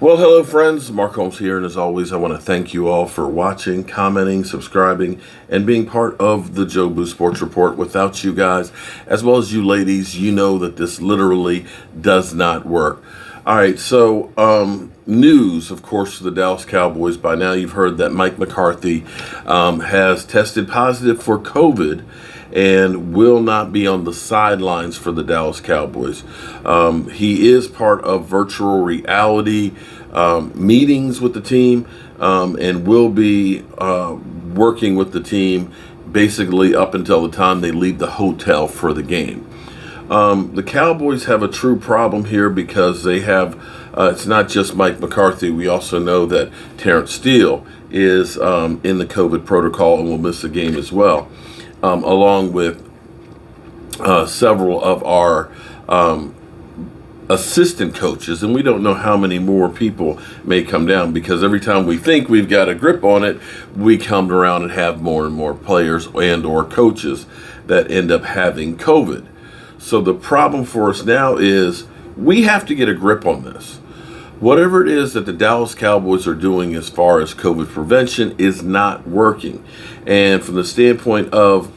Well, hello, friends. Mark Holmes here, and as always, I want to thank you all for watching, commenting, subscribing, and being part of the Joe Boo Sports Report. Without you guys, as well as you ladies, you know that this literally does not work. All right, so news, of course, for the Dallas Cowboys. By now, you've heard that Mike McCarthy has tested positive for COVID and will not be on the sidelines for the Dallas Cowboys. He is part of virtual reality meetings with the team and will be working with the team basically up until the time they leave the hotel for the game. The Cowboys have a true problem here because they have, it's not just Mike McCarthy. We also know that Terrence Steele is in the COVID protocol and will miss the game as well, along with several of our assistant coaches. And we don't know how many more people may come down, because every time we think we've got a grip on it, we come around and have more and more players and or coaches that end up having COVID. So the problem for us now is we have to get a grip on this. Whatever it is that the Dallas Cowboys are doing as far as COVID prevention is not working. And from the standpoint of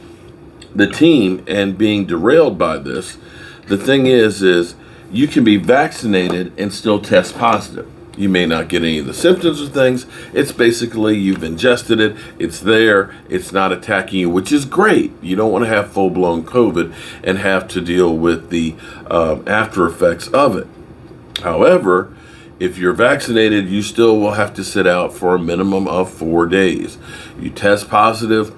the team and being derailed by this, the thing is you can be vaccinated and still test positive. You may not get any of the symptoms or things. It's basically you've ingested it. It's there. It's not attacking you, which is great. You don't want to have full-blown COVID and have to deal with the after effects of it. However, if you're vaccinated, you still will have to sit out for a minimum of 4 days. You test positive,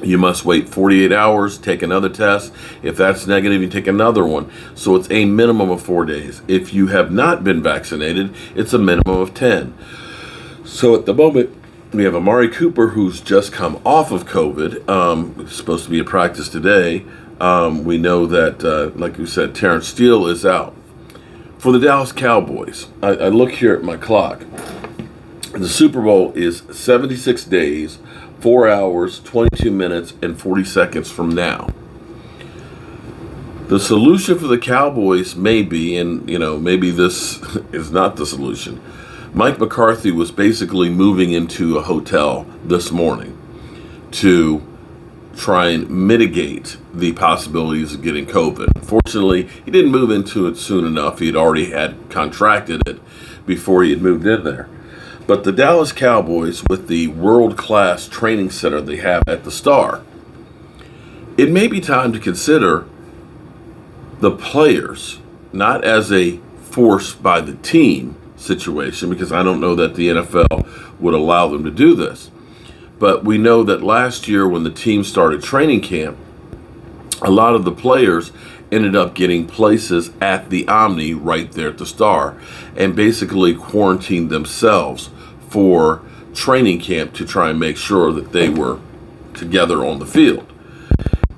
you must wait 48 hours, take another test. If that's negative, you take another one. So it's a minimum of 4 days. If you have not been vaccinated, it's a minimum of 10. So at the moment, we have Amari Cooper, who's just come off of COVID. It's supposed to be a practice today. We know that, like we said, Terrence Steele is out. For the Dallas Cowboys, I look here at my clock. The Super Bowl is 76 days, 4 hours, 22 minutes, and 40 seconds from now. The solution for the Cowboys may be, and maybe this is not the solution. Mike McCarthy was basically moving into a hotel this morning to try and mitigate the possibilities of getting COVID. Unfortunately, he didn't move into it soon enough. He had already had contracted it before he had moved in there. But the Dallas Cowboys, with the world-class training center they have at the Star, it may be time to consider the players, not as a force by the team situation, because I don't know that the NFL would allow them to do this. But we know that last year when the team started training camp, a lot of the players ended up getting places at the Omni right there at the Star and basically quarantined themselves for training camp to try and make sure that they were together on the field.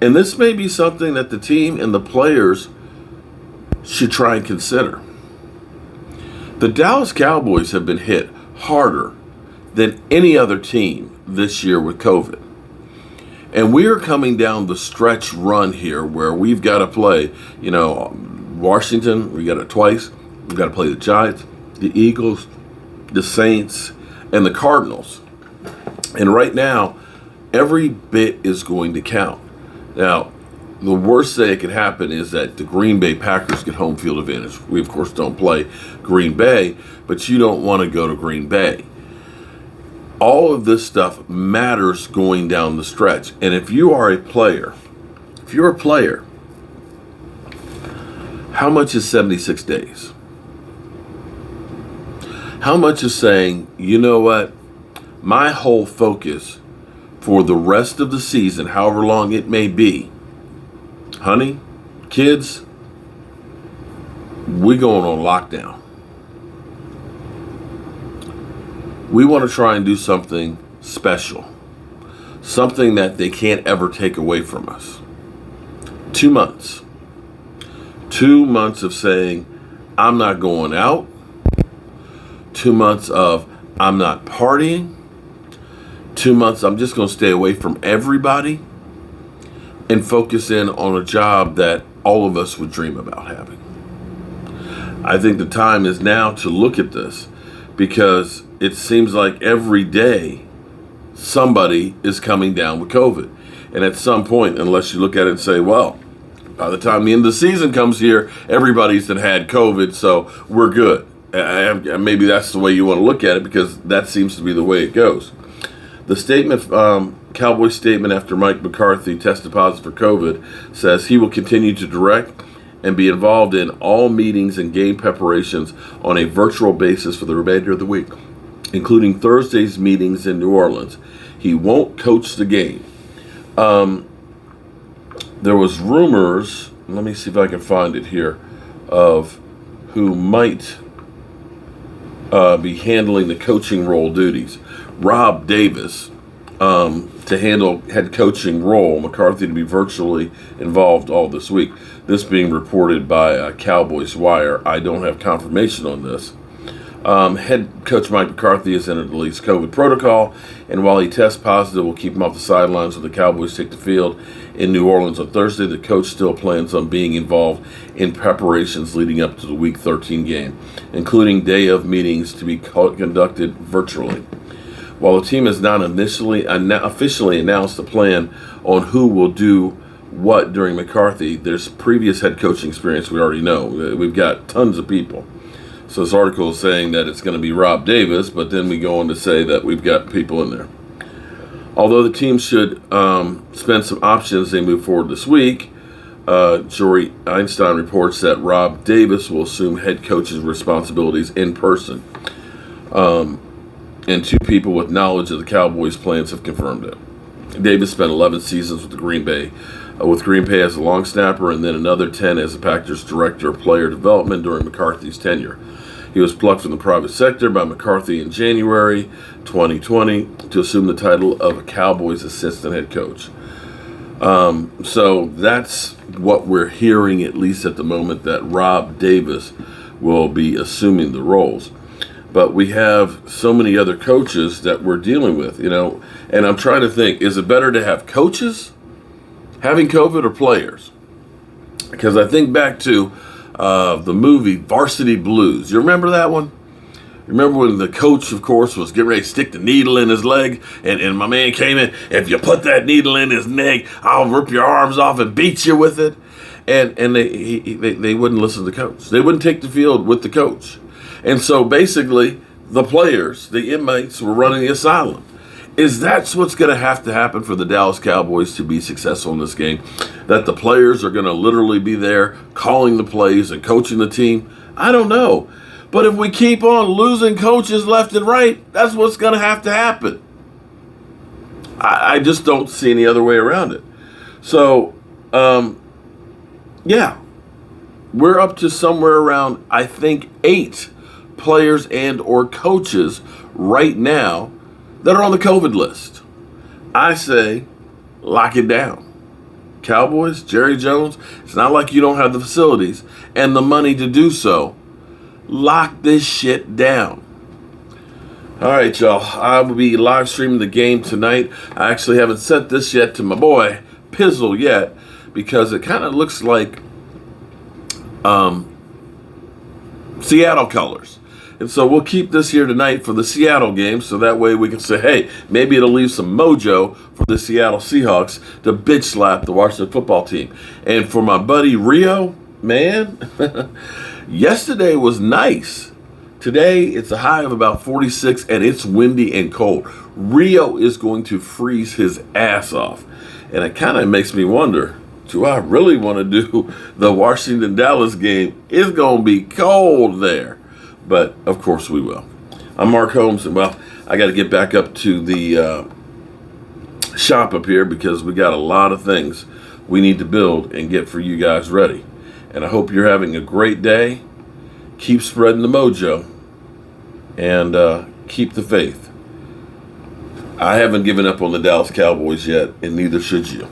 And this may be something that the team and the players should try and consider. The Dallas Cowboys have been hit harder than any other team this year with COVID. And we are coming down the stretch run here where we've got to play, Washington, we got it twice. We've got to play the Giants, the Eagles, the Saints, and the Cardinals. And right now, every bit is going to count. Now, the worst thing that could happen is that the Green Bay Packers get home field advantage. We, of course, don't play Green Bay, but you don't want to go to Green Bay. All of this stuff matters going down the stretch. And if you're a player, how much is 76 days? How much is saying, you know what, my whole focus for the rest of the season, however long it may be, honey, kids, we're going on lockdown. We want to try and do something special, something that they can't ever take away from us. 2 months. 2 months of saying, I'm not going out. 2 months of, I'm not partying. 2 months, I'm just going to stay away from everybody and focus in on a job that all of us would dream about having. I think the time is now to look at this because it seems like every day somebody is coming down with COVID. And at some point, unless you look at it and say, well, by the time the end of the season comes here, everybody's had COVID, so we're good. Maybe that's the way you want to look at it, because that seems to be the way it goes. The statement, Cowboys statement after Mike McCarthy tested positive for COVID, says he will continue to direct and be involved in all meetings and game preparations on a virtual basis for the remainder of the week, including Thursday's meetings in New Orleans. He won't coach the game. There was rumors, let me see if I can find it here, of who might be handling the coaching role duties. Rob Davis to handle head coaching role, McCarthy to be virtually involved all this week. This being reported by Cowboys Wire. I don't have confirmation on this. Head coach Mike McCarthy is in the league's COVID protocol, and while he tests positive, we'll keep him off the sidelines when the Cowboys take the field in New Orleans on Thursday. The coach still plans on being involved in preparations leading up to the Week 13 game, including day of meetings to be conducted virtually. While the team has not officially announced a plan on who will do what during McCarthy, there's previous head coaching experience we already know. We've got tons of people. So this article is saying that it's going to be Rob Davis, but then we go on to say that we've got people in there. Although the team should spend some options as they move forward this week, Jory Einstein reports that Rob Davis will assume head coach's responsibilities in person. And two people with knowledge of the Cowboys' plans have confirmed it. Davis spent 11 seasons with Green Bay as a long snapper, and then another 10 as the Packers' director of player development during McCarthy's tenure. He was plucked from the private sector by McCarthy in January 2020 to assume the title of a Cowboys assistant head coach. So that's what we're hearing, at least at the moment, that Rob Davis will be assuming the roles. But we have so many other coaches that we're dealing with, and I'm trying to think, is it better to have coaches having COVID or players? Because I think back to the movie Varsity Blues. You remember that one? Remember when the coach, of course, was getting ready to stick the needle in his leg, and my man came in, if you put that needle in his neck, I'll rip your arms off and beat you with it. And they wouldn't listen to the coach. They wouldn't take the field with the coach. And so basically, the players, the inmates, were running the asylum. Is that what's going to have to happen for the Dallas Cowboys to be successful in this game? That the players are going to literally be there calling the plays and coaching the team? I don't know. But if we keep on losing coaches left and right, that's what's going to have to happen. I just don't see any other way around it. So, we're up to somewhere around, I think, 8 players and or coaches right now that are on the COVID list. I say, lock it down. Cowboys, Jerry Jones, it's not like you don't have the facilities and the money to do so. Lock this shit down. All right, y'all. I will be live streaming the game tonight. I actually haven't sent this yet to my boy Pizzle yet, because it kind of looks like Seattle colors. And so we'll keep this here tonight for the Seattle game, so that way we can say, hey, maybe it'll leave some mojo for the Seattle Seahawks to bitch slap the Washington football team. And for my buddy Rio, man, yesterday was nice. Today it's a high of about 46, and it's windy and cold. Rio is going to freeze his ass off. And it kind of makes me wonder, do I really want to do the Washington-Dallas game? It's going to be cold there. But, of course, we will. I'm Mark Holmes, and, well, I got to get back up to the shop up here, because we got a lot of things we need to build and get for you guys ready. And I hope you're having a great day. Keep spreading the mojo, and keep the faith. I haven't given up on the Dallas Cowboys yet, and neither should you.